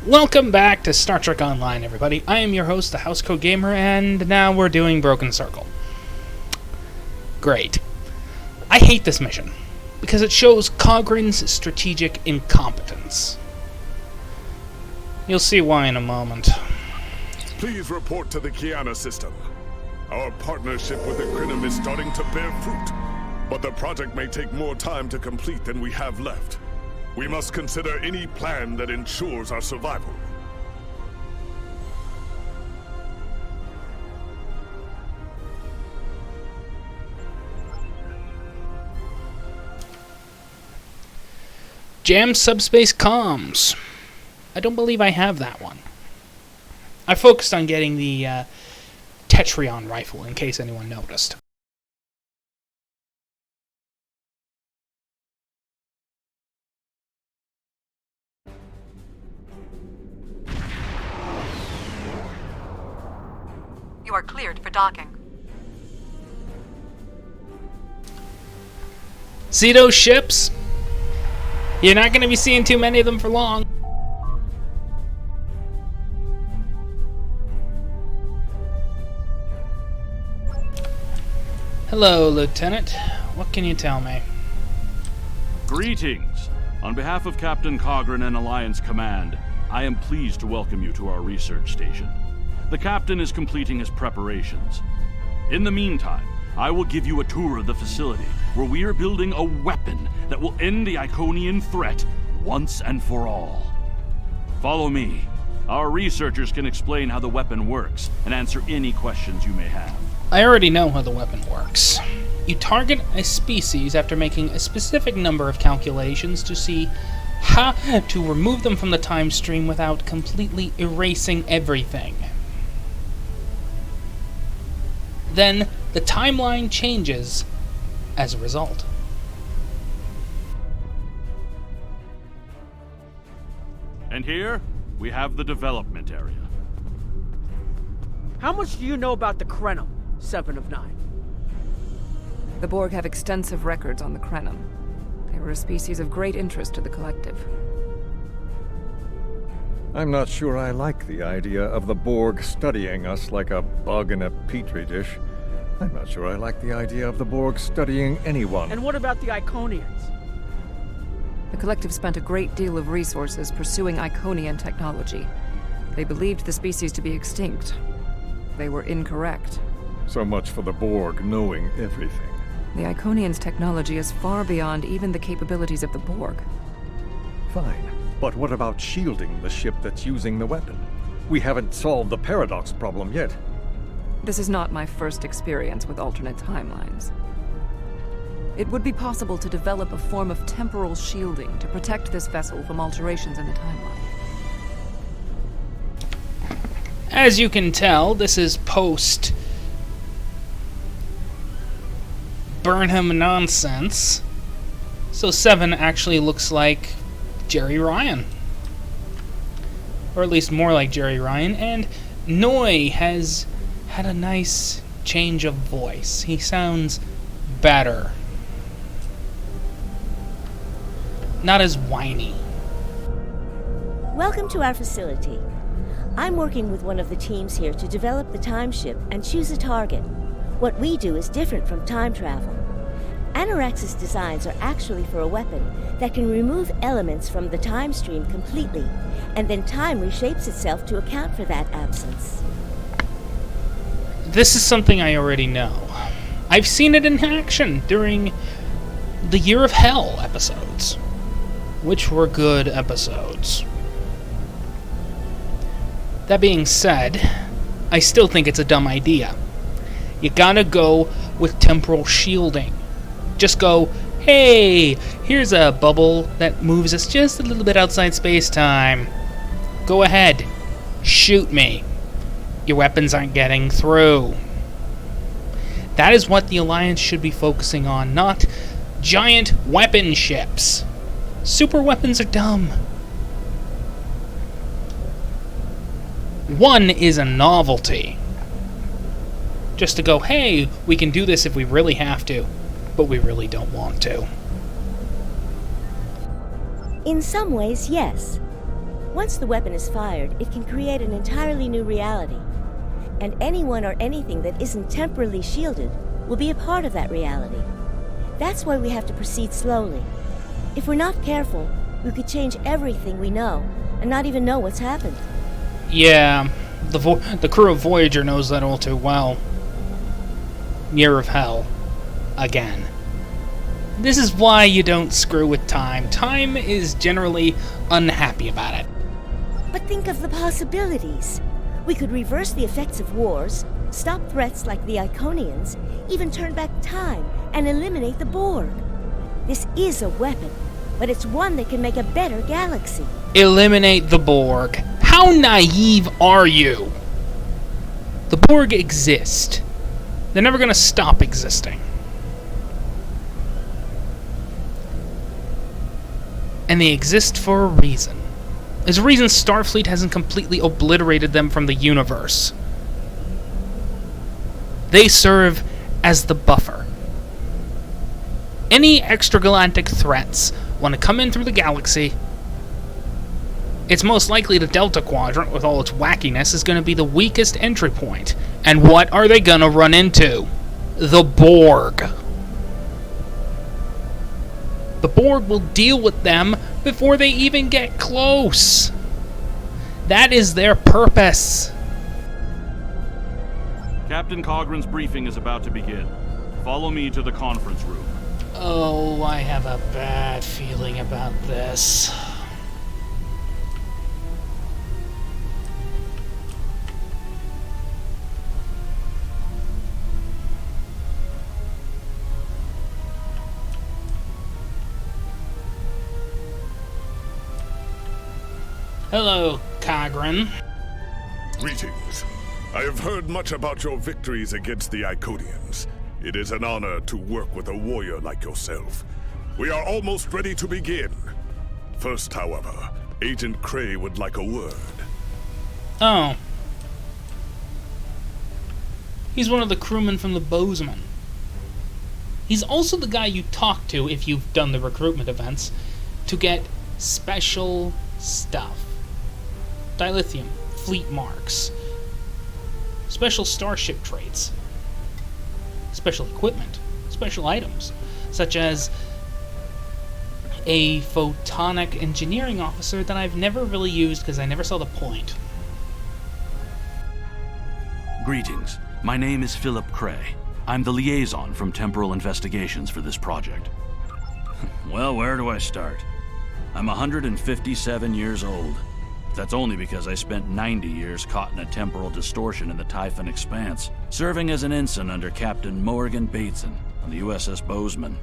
Welcome back to Star Trek Online, everybody. I am your host, the Housecoat Gamer, and now we're doing Broken Circle. Great. I hate this mission, because it shows Kagran's strategic incompetence. You'll see why in a moment. Please report to the Kiana system. Our partnership with the Krynom is starting to bear fruit, but the project may take more time to complete than we have left. We must consider any plan that ensures our survival. Jam subspace comms. I don't believe I have that one. I focused on getting the Tetrion rifle, in case anyone noticed. You are cleared for docking. See those ships? You're not going to be seeing too many of them for long. Hello, Lieutenant. What can you tell me? Greetings. On behalf of Captain Kagran and Alliance Command, I am pleased to welcome you to our research station. The captain is completing his preparations. In the meantime, I will give you a tour of the facility, where we are building a weapon that will end the Iconian threat once and for all. Follow me. Our researchers can explain how the weapon works and answer any questions you may have. I already know how the weapon works. You target a species after making a specific number of calculations to see how to remove them from the time stream without completely erasing everything. Then the timeline changes as a result. And here, we have the development area. How much do you know about the Krynom, 7 of 9? The Borg have extensive records on the Krynom. They were a species of great interest to the Collective. I'm not sure I like the idea of the Borg studying us like a bug in a petri dish. I'm not sure I like the idea of the Borg studying anyone. And what about the Iconians? The Collective spent a great deal of resources pursuing Iconian technology. They believed the species to be extinct. They were incorrect. So much for the Borg knowing everything. The Iconians' technology is far beyond even the capabilities of the Borg. Fine. But what about shielding the ship that's using the weapon? We haven't solved the paradox problem yet. This is not my first experience with alternate timelines. It would be possible to develop a form of temporal shielding to protect this vessel from alterations in the timeline. As you can tell, this is post Burnham nonsense. So 7 actually looks like Jerry Ryan. Or at least more like Jerry Ryan. And Noi has had a nice change of voice. He sounds better. Not as whiny. Welcome to our facility. I'm working with one of the teams here to develop the time ship and choose a target. What we do is different from time travel. Anorax's designs are actually for a weapon that can remove elements from the time stream completely, and then time reshapes itself to account for that absence. This is something I already know. I've seen it in action during the Year of Hell episodes, which were good episodes. That being said, I still think it's a dumb idea. You gotta go with temporal shielding. Just go, hey, here's a bubble that moves us just a little bit outside space-time. Go ahead, shoot me. Your weapons aren't getting through. That is what the Alliance should be focusing on, not giant weapon ships. Super weapons are dumb. One is a novelty. Just to go, hey, we can do this if we really have to, but we really don't want to. In some ways, yes. Once the weapon is fired, it can create an entirely new reality. And anyone or anything that isn't temporally shielded will be a part of that reality. That's why we have to proceed slowly. If we're not careful, we could change everything we know and not even know what's happened. Yeah, the crew of Voyager knows that all too well. Year of Hell. Again. This is why you don't screw with time. Time is generally unhappy about it. But think of the possibilities. We could reverse the effects of wars, stop threats like the Iconians, even turn back time and eliminate the Borg. This is a weapon, but it's one that can make a better galaxy. Eliminate the Borg. How naive are you? The Borg exist. They're never going to stop existing. And they exist for a reason. There's a reason Starfleet hasn't completely obliterated them from the universe. They serve as the buffer. Any extragalactic threats want to come in through the galaxy. It's most likely the Delta Quadrant, with all its wackiness, is going to be the weakest entry point. And what are they going to run into? The Borg. The Borg will deal with them before they even get close. That is their purpose. Captain Kagran's briefing is about to begin. Follow me to the conference room. Oh, I have a bad feeling about this. Hello, Kagran. Greetings. I have heard much about your victories against the Iconians. It is an honor to work with a warrior like yourself. We are almost ready to begin. First, however, Agent Cray would like a word. Oh. He's one of the crewmen from the Bozeman. He's also the guy you talk to if you've done the recruitment events to get special stuff. Dilithium, fleet marks, special starship traits, special equipment, special items, such as a photonic engineering officer that I've never really used because I never saw the point. Greetings. My name is Philip Cray. I'm the liaison from Temporal Investigations for this project. Well, where do I start? I'm 157 years old. That's only because I spent 90 years caught in a temporal distortion in the Typhon Expanse, serving as an ensign under Captain Morgan Bateson on the USS Bozeman.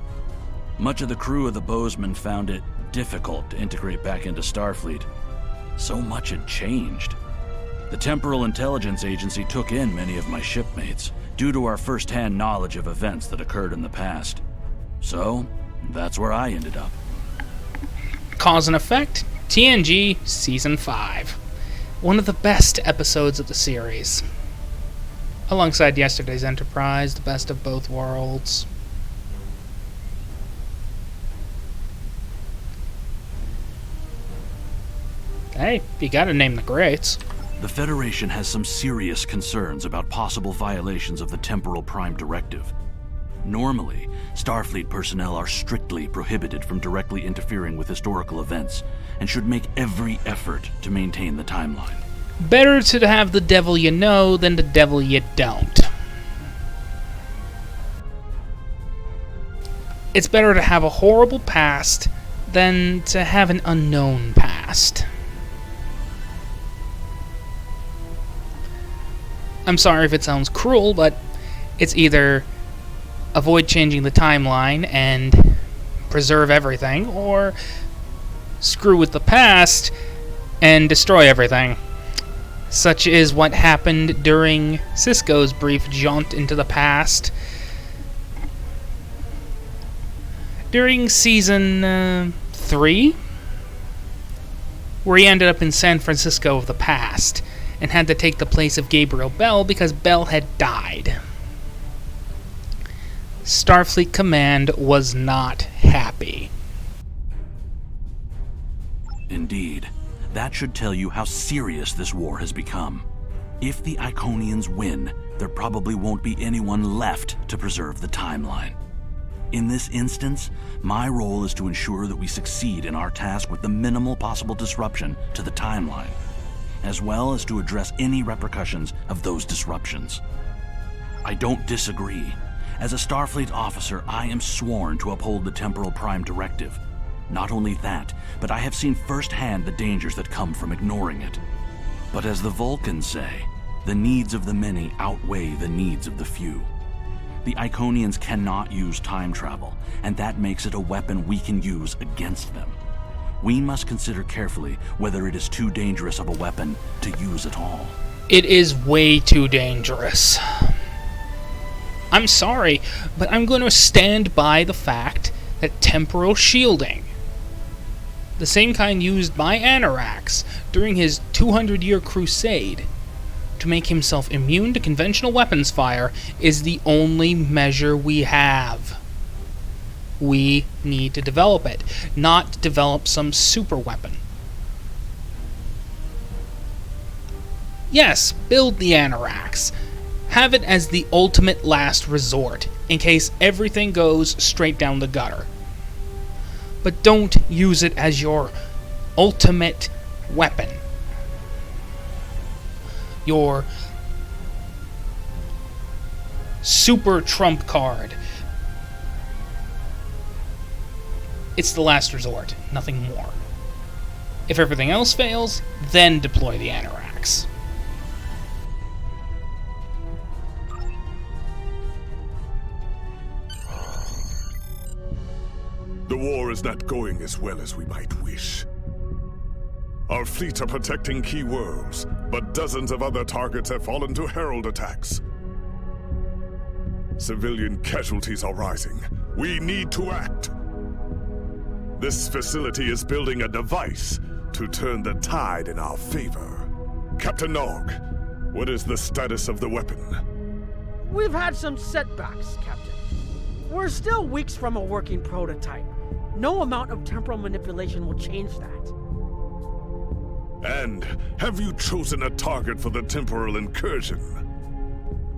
Much of the crew of the Bozeman found it difficult to integrate back into Starfleet. So much had changed. The Temporal Intelligence Agency took in many of my shipmates, due to our first-hand knowledge of events that occurred in the past. So, that's where I ended up. Cause and Effect, TNG Season 5. One of the best episodes of the series. Alongside yesterday's Enterprise, the best of both worlds. Hey, you gotta name the greats. The Federation has some serious concerns about possible violations of the Temporal Prime Directive. Normally, Starfleet personnel are strictly prohibited from directly interfering with historical events, and should make every effort to maintain the timeline. Better to have the devil you know than the devil you don't. It's better to have a horrible past than to have an unknown past. I'm sorry if it sounds cruel, but it's either avoid changing the timeline and preserve everything, or screw with the past and destroy everything. Such is what happened during Sisko's brief jaunt into the past during Season 3, where he ended up in San Francisco of the past and had to take the place of Gabriel Bell because Bell had died. Starfleet Command was not happy. Indeed. That should tell you how serious this war has become. If the Iconians win, there probably won't be anyone left to preserve the timeline. In this instance, my role is to ensure that we succeed in our task with the minimal possible disruption to the timeline, as well as to address any repercussions of those disruptions. I don't disagree. As a Starfleet officer, I am sworn to uphold the Temporal Prime Directive. Not only that, but I have seen firsthand the dangers that come from ignoring it. But as the Vulcans say, the needs of the many outweigh the needs of the few. The Iconians cannot use time travel, and that makes it a weapon we can use against them. We must consider carefully whether it is too dangerous of a weapon to use at all. It is way too dangerous. I'm sorry, but I'm going to stand by the fact that temporal shielding, the same kind used by Anarax during his 200-year crusade to make himself immune to conventional weapons fire, is the only measure we have. We need to develop it, not develop some super weapon. Yes, build the Anarax. Have it as the ultimate last resort, in case everything goes straight down the gutter. But don't use it as your ultimate weapon. Your super trump card. It's the last resort, nothing more. If everything else fails, then deploy the Anarax. The war is not going as well as we might wish. Our fleets are protecting key worlds, but dozens of other targets have fallen to Herald attacks. Civilian casualties are rising. We need to act. This facility is building a device to turn the tide in our favor. Captain Nog, what is the status of the weapon? We've had some setbacks, Captain. We're still weeks from a working prototype. No amount of temporal manipulation will change that. And have you chosen a target for the temporal incursion?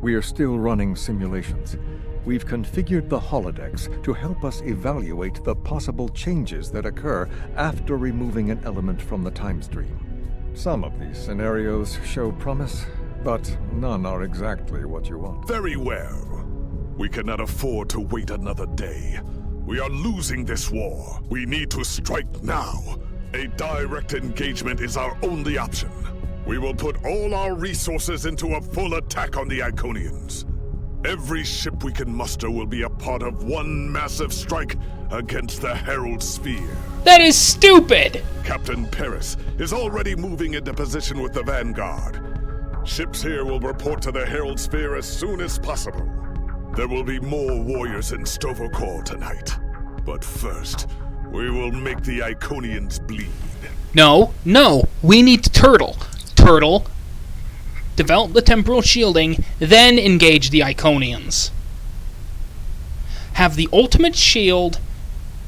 We are still running simulations. We've configured the holodecks to help us evaluate the possible changes that occur after removing an element from the time stream. Some of these scenarios show promise, but none are exactly what you want. Very well. We cannot afford to wait another day. We are losing this war. We need to strike now. A direct engagement is our only option. We will put all our resources into a full attack on the Iconians. Every ship we can muster will be a part of one massive strike against the Herald Sphere. That is stupid! Captain Paris is already moving into position with the Vanguard. Ships here will report to the Herald Sphere as soon as possible. There will be more warriors in Stovokor tonight. But first, we will make the Iconians bleed. No, we need to turtle. Turtle. Develop the temporal shielding, then engage the Iconians. Have the ultimate shield,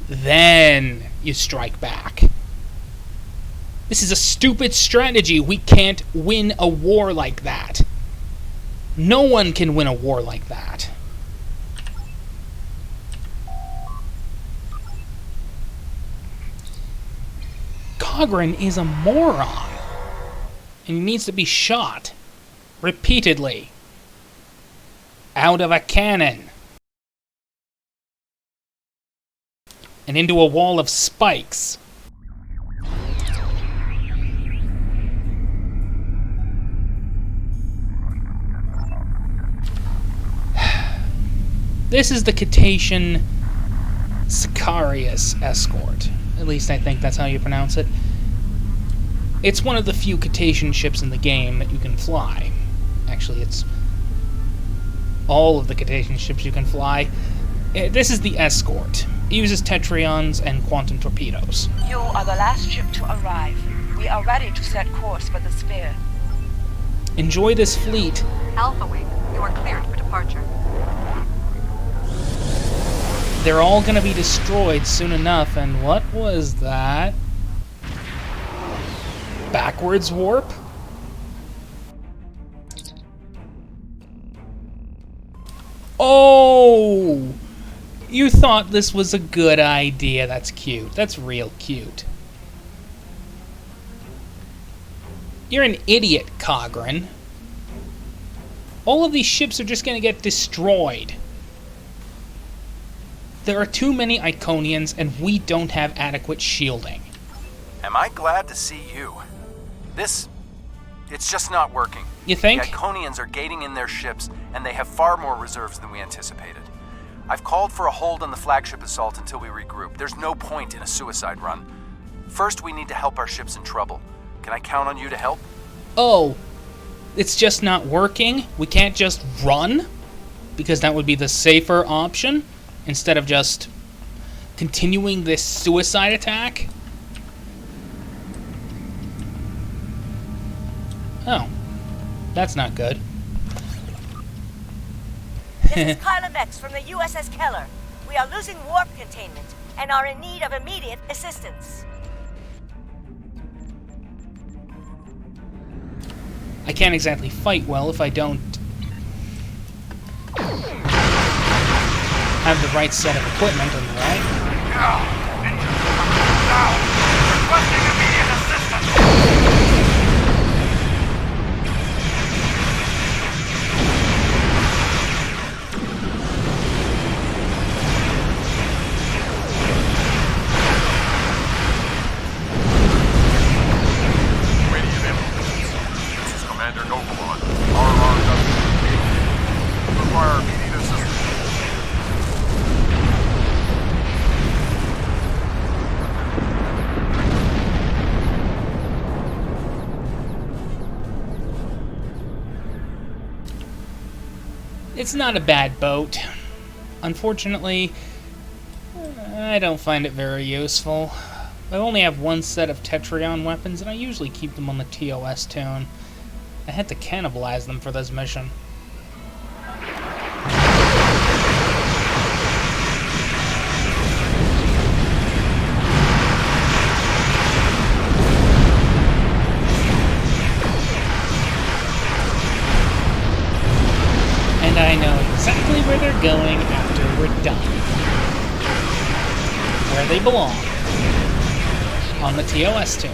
then you strike back. This is a stupid strategy. We can't win a war like that. No one can win a war like that. Kagran is a moron, and he needs to be shot repeatedly out of a cannon and into a wall of spikes. This is the Caitian Shikaris Escort. At least I think that's how you pronounce it. It's one of the few Caitian ships in the game that you can fly. Actually, it's all of the Caitian ships you can fly. This is the Escort. It uses Tetrions and quantum torpedoes. You are the last ship to arrive. We are ready to set course for the sphere. Enjoy this fleet. Alpha Wing, you are cleared for departure. They're all gonna be destroyed soon enough, and what was that? backwards warp? Oh! You thought this was a good idea. That's cute. That's real cute. You're an idiot, Kagran. All of these ships are just gonna get destroyed. There are too many Iconians, and we don't have adequate shielding. Am I glad to see you? It's just not working. You think? The Iconians are gating in their ships, and they have far more reserves than we anticipated. I've called for a hold on the flagship assault until we regroup. There's no point in a suicide run. First, we need to help our ships in trouble. Can I count on you to help? Oh, it's just not working? We can't just run? Because that would be the safer option, instead of just continuing this suicide attack? Oh, that's not good. This is Kyla Vex from the USS Keller. We are losing warp containment and are in need of immediate assistance. I can't exactly fight well if I don't have the right set of equipment, am I right? Now! Requesting immediate assistance! Radiant implements. This is Commander Nobleon. RRW. Require immediate assistance. It's not a bad boat. Unfortunately, I don't find it very useful. I only have one set of Tetrion weapons, and I usually keep them on the TOS tune. I had to cannibalize them for this mission. And I know exactly where they're going after we're done. Where they belong. On the TOS tune.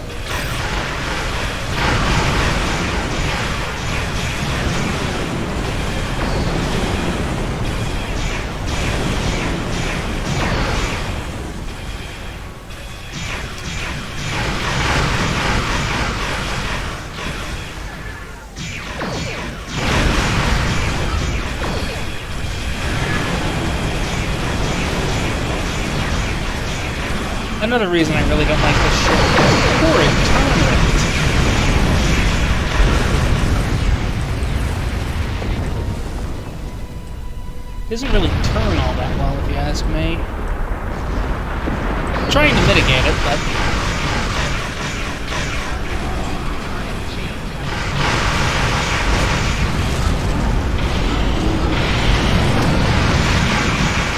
Another reason I really don't like this ship is the horrid turn rate. It doesn't really turn all that well, if you ask me. I'm trying to mitigate it, but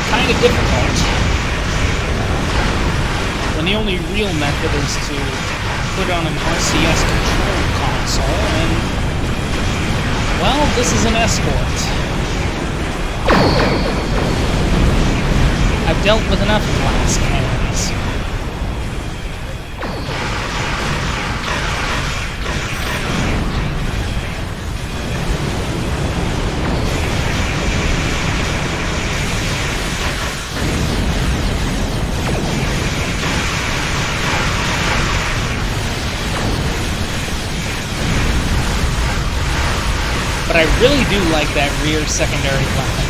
kind of difficult. And the only real method is to put on an RCS control console, and, well, this is an Escort. I've dealt with enough glass cannons. But I really do like that rear secondary weapon.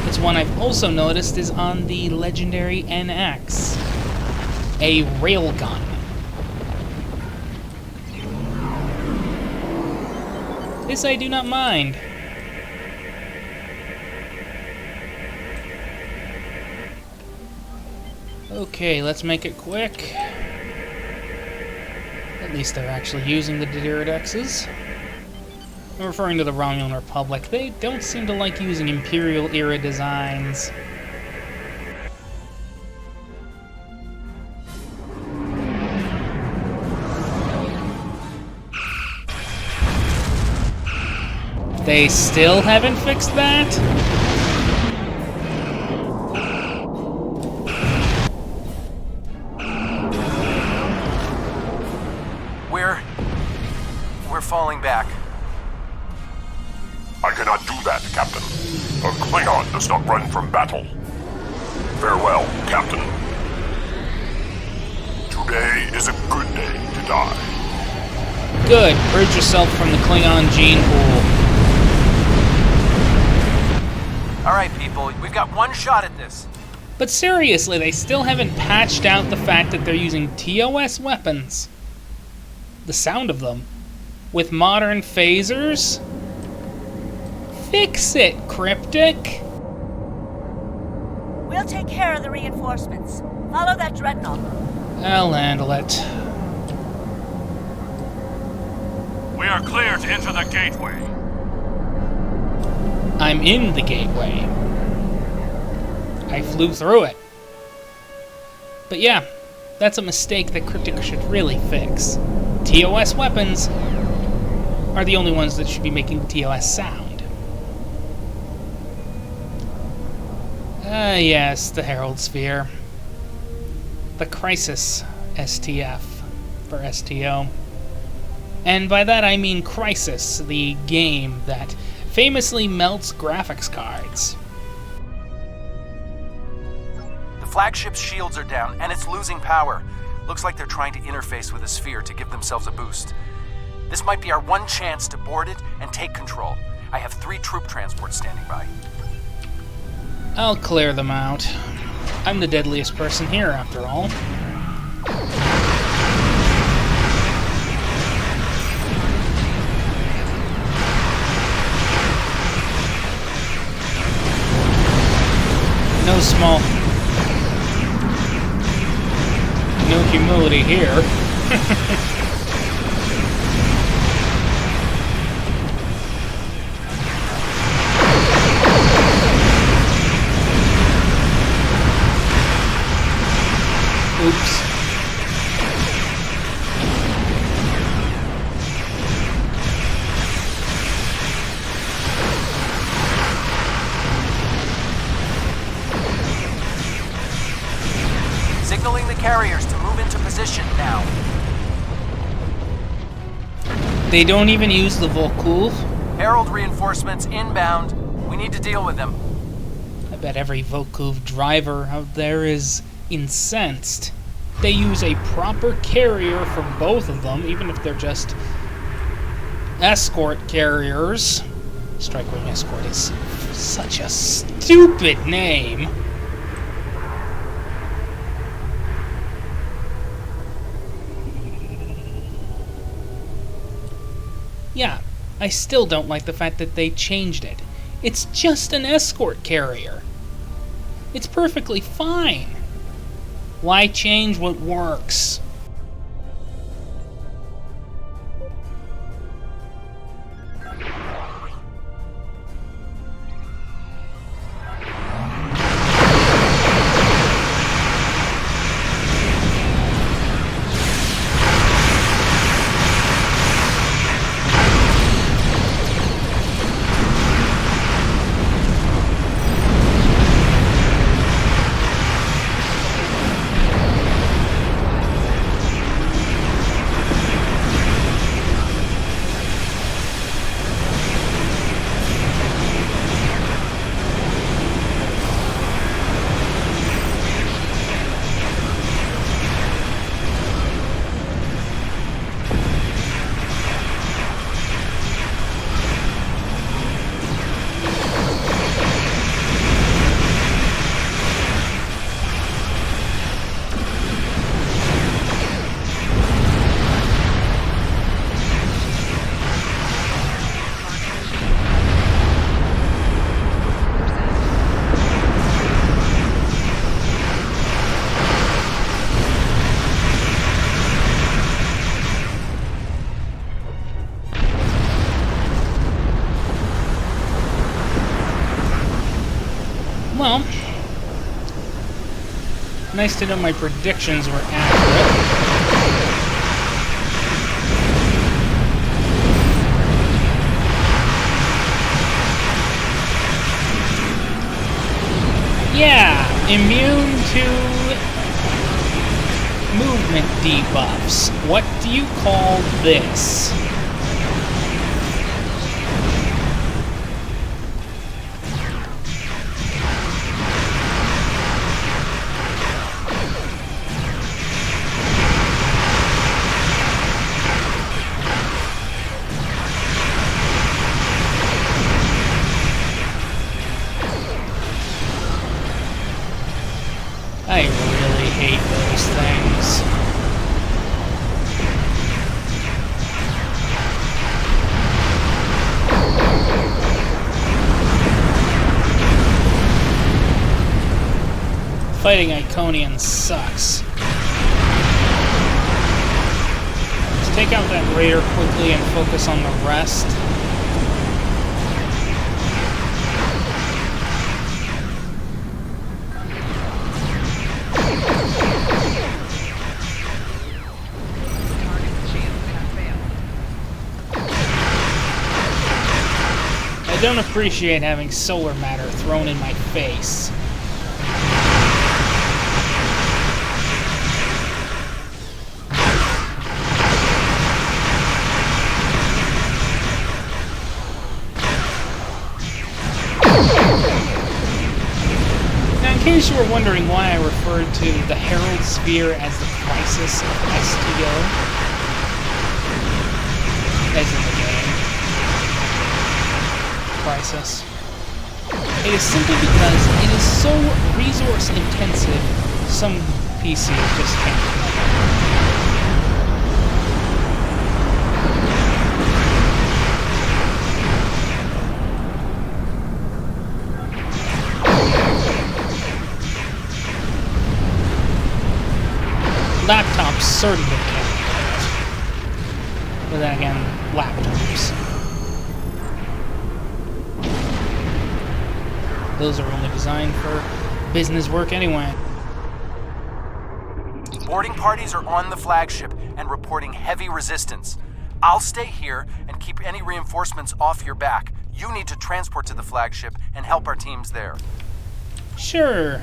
It's one I've also noticed is on the legendary NX. A railgun. This I do not mind. Okay, let's make it quick. At least they're actually using the Reduxes. I'm referring to the Romulan Republic. They don't seem to like using Imperial-era designs. They still haven't fixed that? We're falling back. I cannot do that, Captain. A Klingon does not run from battle. Farewell, Captain. Today is a good day to die. Good. Purge yourself from the Klingon gene pool. Alright, people, we've got one shot at this. But seriously, they still haven't patched out the fact that they're using TOS weapons. The sound of them. With modern phasers? Fix it, Cryptic! We'll take care of the reinforcements. Follow that dreadnought. I'll handle it. We are clear to enter the gateway. I'm in the gateway. I flew through it. But yeah, that's a mistake that Cryptic should really fix. TOS weapons are the only ones that should be making the TOS sound. Yes, the Herald Sphere. The Crisis STF for STO. And by that I mean Crisis, the game that famously melts graphics cards. The flagship's shields are down, and it's losing power. Looks like they're trying to interface with a sphere to give themselves a boost. This might be our one chance to board it and take control. I have 3 troop transports standing by. I'll clear them out. I'm the deadliest person here, after all. No humility here. Oops. Signaling the carriers to move into position now. They don't even use the Volkulv? Herald reinforcements inbound. We need to deal with them. I bet every Volkulv driver out there is incensed. They use a proper carrier for both of them, even if they're just escort carriers. Strike-Wing Escort is such a stupid name. Yeah, I still don't like the fact that they changed it. It's just an escort carrier. It's perfectly fine. Why change what works? Well, nice to know my predictions were accurate. Yeah, immune to movement debuffs. What do you call this? I really hate those things. Fighting Iconian sucks. Let's take out that raider quickly and focus on the rest. I don't appreciate having solar matter thrown in my face. Now, in case you were wondering why I referred to the Herald Sphere as the Crisis of STO, as in the game, Crisis. It is simply because it is so resource intensive, some PCs just can't play it. Laptops certainly can't play it. But then again, laptops. Those are only designed for business work anyway. Boarding parties are on the flagship and reporting heavy resistance. I'll stay here and keep any reinforcements off your back. You need to transport to the flagship and help our teams there. Sure.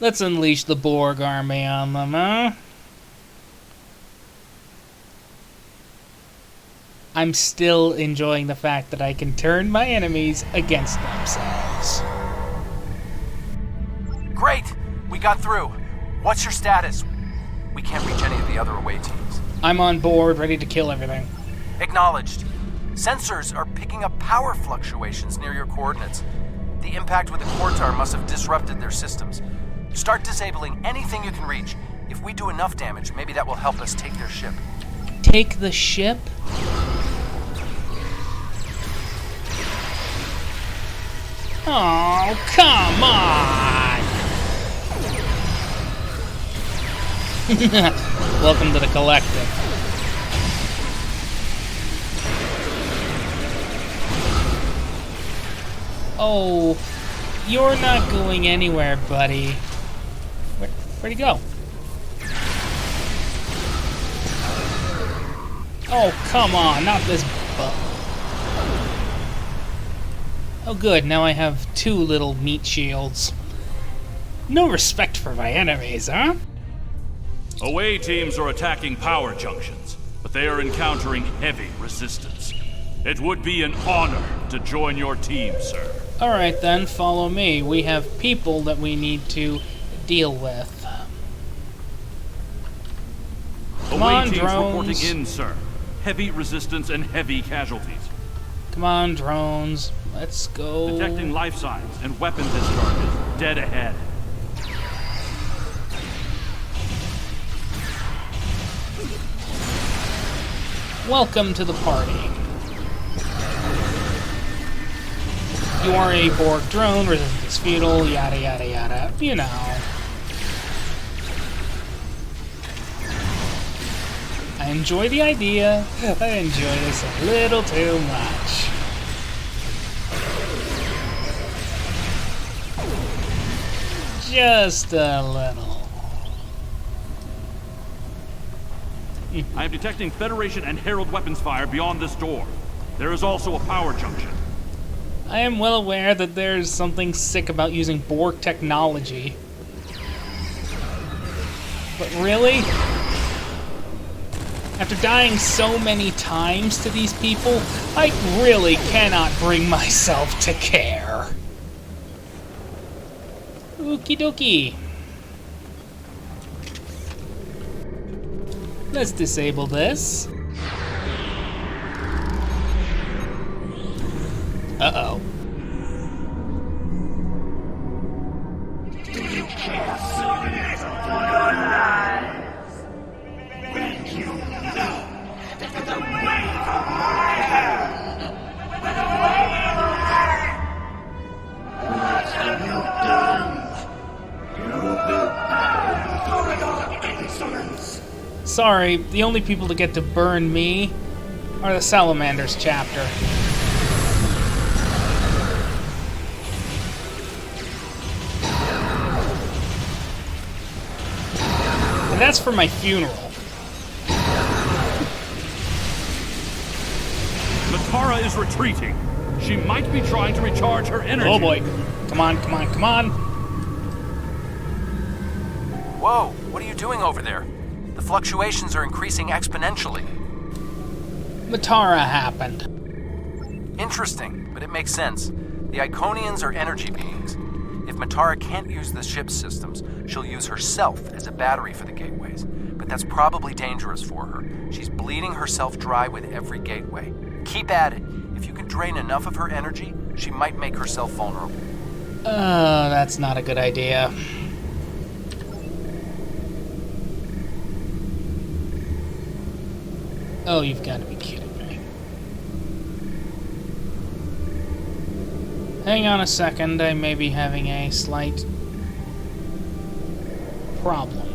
Let's unleash the Borg army on them, huh? I'm still enjoying the fact that I can turn my enemies against themselves. Great! We got through. What's your status? We can't reach any of the other away teams. I'm on board, ready to kill everything. Acknowledged. Sensors are picking up power fluctuations near your coordinates. The impact with the Quartar must have disrupted their systems. Start disabling anything you can reach. If we do enough damage, maybe that will help us take their ship. Take the ship? Oh, come on! Welcome to the collective. Oh, you're not going anywhere, buddy. Where'd he go? Oh, come on, not this bug. Oh good, now I have 2 little meat shields. No respect for my enemies, huh? Away teams are attacking power junctions, but they are encountering heavy resistance. It would be an honor to join your team, sir. Alright then, follow me. We have people that we need to deal with. Come Away on, teams drones. reporting in, sir. Heavy resistance and heavy casualties. Come on, drones. Let's go. Detecting life signs and weapon discharges. Dead ahead. Welcome to the party. You are a Borg drone, resistance futile, yada yada yada. You know. I enjoy the idea. I enjoy this a little too much. Just a little. I am detecting Federation and Herald weapons fire beyond this door. There is also a power junction. I am well aware that there's something sick about using Borg technology. But really? After dying so many times to these people, I really cannot bring myself to care. Okie dokie. Let's disable this. Uh-oh. Sorry, the only people to get to burn me are the Salamanders chapter. And that's for my funeral. Matara is retreating. She might be trying to recharge her energy. Oh boy. Come on, come on, come on. Whoa, what are you doing over there? The fluctuations are increasing exponentially. Matara happened. Interesting, but it makes sense. The Iconians are energy beings. If Matara can't use the ship's systems, she'll use herself as a battery for the gateways. But that's probably dangerous for her. She's bleeding herself dry with every gateway. Keep at it. If you can drain enough of her energy, she might make herself vulnerable. That's not a good idea. Oh, you've got to be kidding me. Hang on a second, I may be having a slight problem.